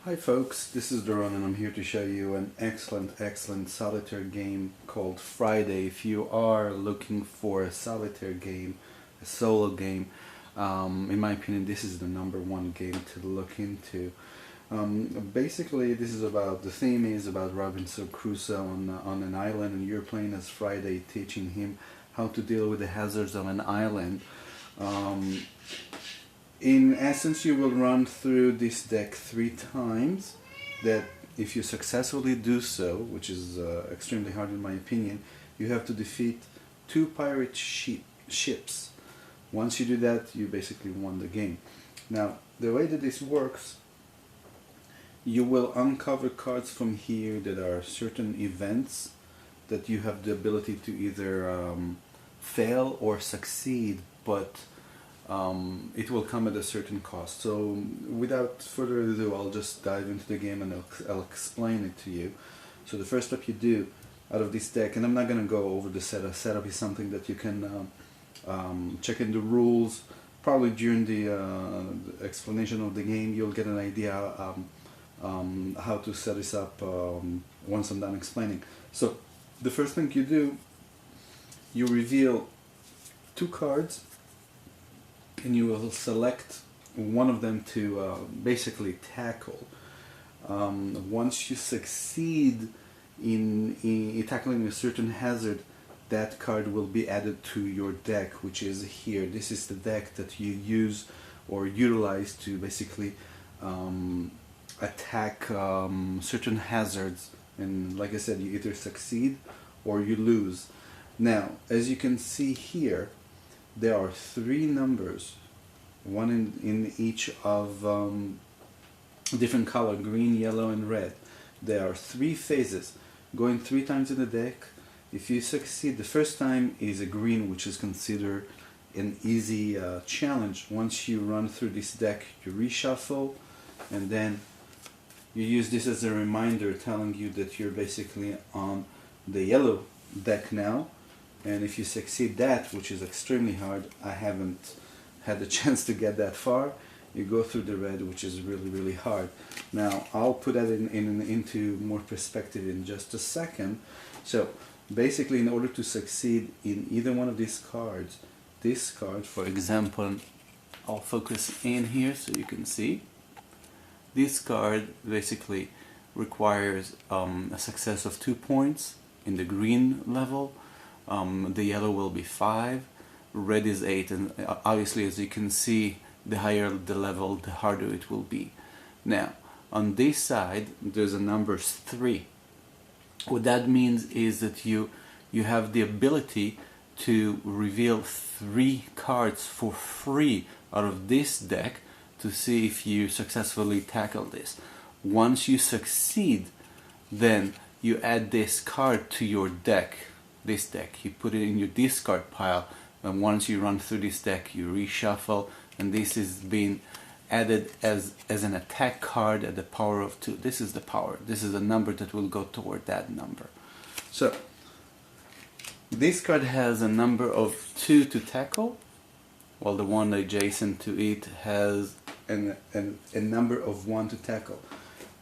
Hi folks, this is Doron and I'm here to show you an excellent solitaire game called Friday. If you are looking for a solitaire game, a solo game, in my opinion this is the number one game to look into. Basically this is the theme is about Robinson Crusoe on an island, and you're playing as Friday, teaching him how to deal with the hazards of an island. In essence, you will run through this deck 3 times. That if you successfully do so, which is extremely hard in my opinion, you have to defeat 2 pirate ships. Once you do that, you basically won the game. Now, the way that this works, you will uncover cards from here that are certain events that you have the ability to either fail or succeed, but it will come at a certain cost. So without further ado, I'll just dive into the game and I'll explain it to you. So the first step you do out of this deck, and I'm not going to go over the setup. Setup is something that you can check in the rules. Probably during the explanation of the game, you'll get an idea how to set this up once I'm done explaining. So the first thing you do, you reveal 2 cards, and you will select one of them to basically tackle. Once you succeed in tackling a certain hazard, that card will be added to your deck, which is here. This is the deck that you use or utilize to basically attack certain hazards, and like I said, you either succeed or you lose. Now, as you can see here, there are 3 numbers, one in each of different color, green, yellow, and red. There are 3 phases, going 3 times in the deck. If you succeed, the first time is a green, which is considered an easy challenge. Once you run through this deck, you reshuffle, and then you use this as a reminder, telling you that you're basically on the yellow deck now. And if you succeed that, which is extremely hard, I haven't had the chance to get that far, you go through the red, which is really hard. Now, I'll put that into more perspective in just a second. So, basically, in order to succeed in either one of these cards, this card, for example, I'll focus in here so you can see. This card basically requires a success of 2 points in the green level. The yellow will be 5, red is 8, and obviously, as you can see, the higher the level, the harder it will be. Now, on this side, there's a number 3. What that means is that you have the ability to reveal 3 cards for free out of this deck to see if you successfully tackle this. Once you succeed, then you add this card to your deck. This deck, you put it in your discard pile, and once you run through this deck, you reshuffle, and this is being added as an attack card at the power of 2. This is the power. This is a number that will go toward that number. So this card has a number of 2 to tackle, while the one adjacent to it has a number of 1 to tackle.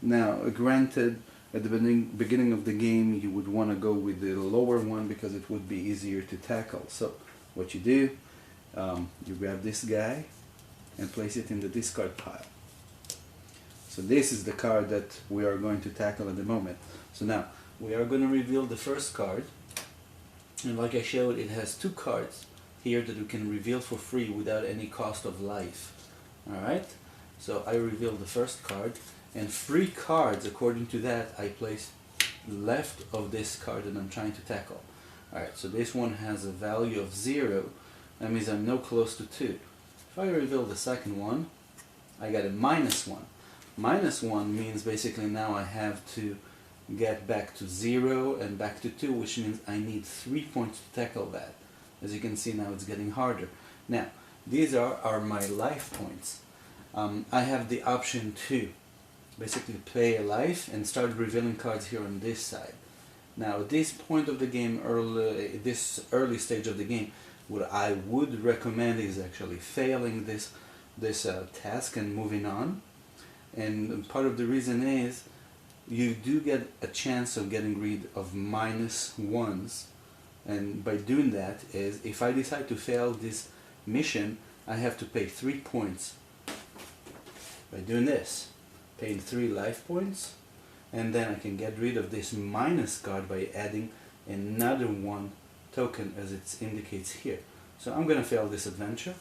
Now, granted, at the beginning of the game, you would want to go with the lower one because it would be easier to tackle. So what you do, you grab this guy and place it in the discard pile. So this is the card that we are going to tackle at the moment. So now, we are going to reveal the first card. And like I showed, it has 2 cards here that you can reveal for free without any cost of life. Alright? So I reveal the first card. And 3 cards, according to that, I place left of this card that I'm trying to tackle. Alright, so this one has a value of 0. That means I'm no close to 2. If I reveal the second one, I got a -1. -1 means basically now I have to get back to 0 and back to 2, which means I need 3 points to tackle that. As you can see, now it's getting harder. Now, these are my life points. I have the option to basically pay a life and start revealing cards here on this side. Now, at this point of the game, this early stage of the game, what I would recommend is actually failing this task and moving on. and part of the reason is you do get a chance of getting rid of -1s, and by doing that is if I decide to fail this mission, I have to pay 3 points. By doing this, paying 3 life points, and then I can get rid of this minus card by adding another 1 token as it indicates here. So I'm gonna fail this adventure.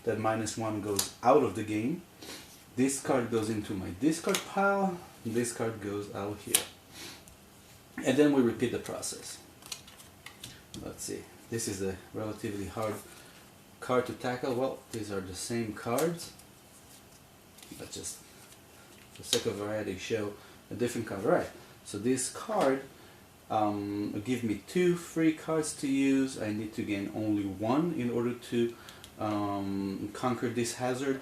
That -1 goes out of the game. This card goes into my discard pile. This card goes out here. And then we repeat the process. Let's see. This is a relatively hard card to tackle. Well, these are the same cards. But just for the sake of variety, show a different card. Right. So this card give me 2 free cards to use. I need to gain only 1 in order to conquer this hazard.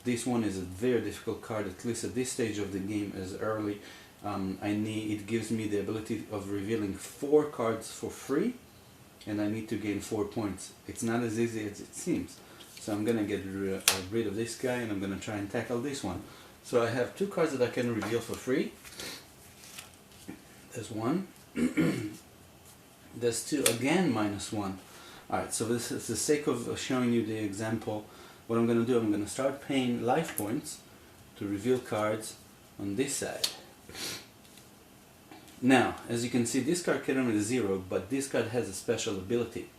This one is a very difficult card, at least at this stage of the game, as early. It gives me the ability of revealing 4 cards for free, and I need to gain 4 points. It's not as easy as it seems. So I'm gonna get rid of this guy, and I'm gonna try and tackle this one. So I have 2 cards that I can reveal for free. There's 1. There's 2, again -1. Alright, so this is the sake of showing you the example. What I'm going to do, I'm going to start paying life points to reveal cards on this side. Now, as you can see, this card came with a 0, but this card has a special ability.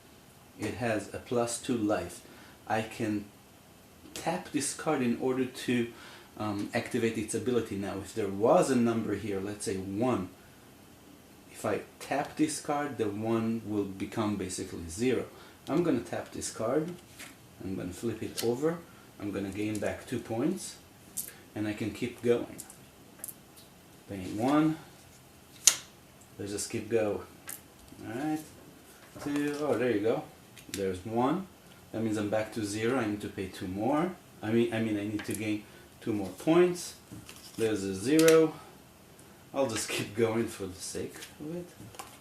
It has a +2 life. I can tap this card in order to activate its ability. Now, if there was a number here, let's say 1, if I tap this card, the 1 will become basically 0. I'm going to tap this card, I'm going to flip it over, I'm going to gain back 2 points, and I can keep going. Paying 1, let's just keep going. Alright, 2, oh there you go, there's 1, that means I'm back to 0, I need to pay 2 more, I mean I need to gain 2 more points, there's a 0, I'll just keep going for the sake of it.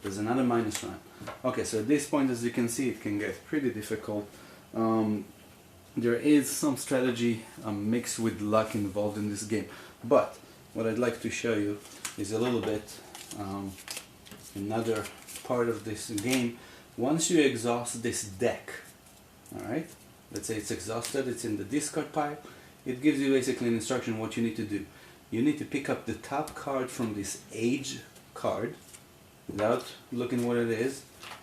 There's another -1. Okay, so at this point, as you can see, it can get pretty difficult. There is some strategy mixed with luck involved in this game. But what I'd like to show you is a little bit another part of this game. Once you exhaust this deck, alright, let's say it's exhausted, it's in the discard pile, it gives you basically an instruction what you need to do. You need to pick up the top card from this age card without looking what it is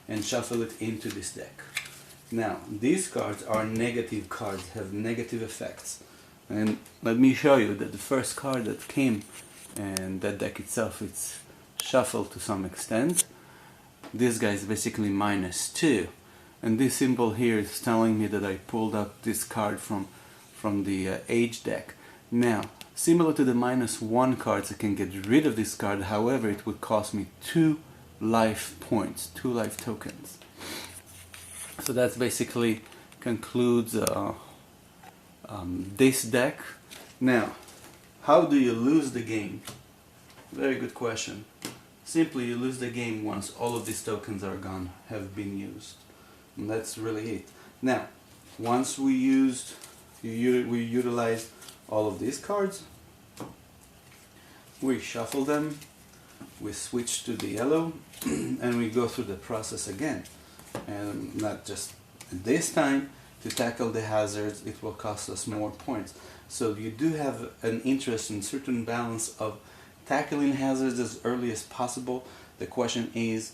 and shuffle it into this deck. Now, these cards are negative cards, have negative effects. And let me show you that the first card that came and that deck itself, it's shuffled to some extent. This guy is basically -2. And this symbol here is telling me that I pulled up this card from the age deck. Now, similar to the -1 cards, I can get rid of this card, however it would cost me 2 life points, 2 life tokens. So that basically concludes this deck. Now, how do you lose the game? Very good question. Simply, you lose the game once all of these tokens are gone, have been used. And that's really it. Now, once we utilize all of these cards, we shuffle them, we switch to the yellow, and we go through the process again. And not just this time, to tackle the hazards, it will cost us more points. So you do have an interest in certain balance of tackling hazards as early as possible. The question is,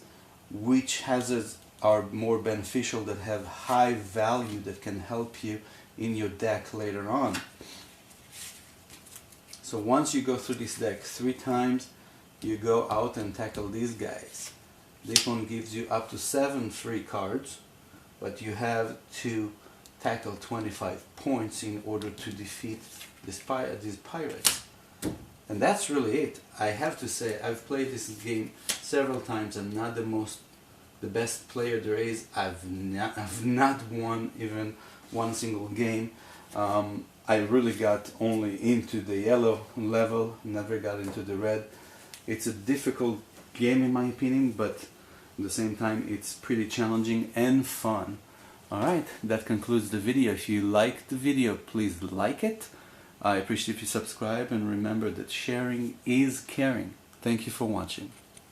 which hazards are more beneficial, that have high value, that can help you in your deck later on. So once you go through this deck 3 times, you go out and tackle these guys. This one gives you up to 7 free cards, but you have to tackle 25 points in order to defeat these pirates. And that's really it. I have to say, I've played this game several times. I'm not the best player there is. I've not won even one single game. I really got only into the yellow level, never got into the red. It's a difficult game in my opinion, but at the same time it's pretty challenging and fun. Alright, that concludes the video. If you liked the video, please like it. I appreciate if you subscribe, and remember that sharing is caring. Thank you for watching.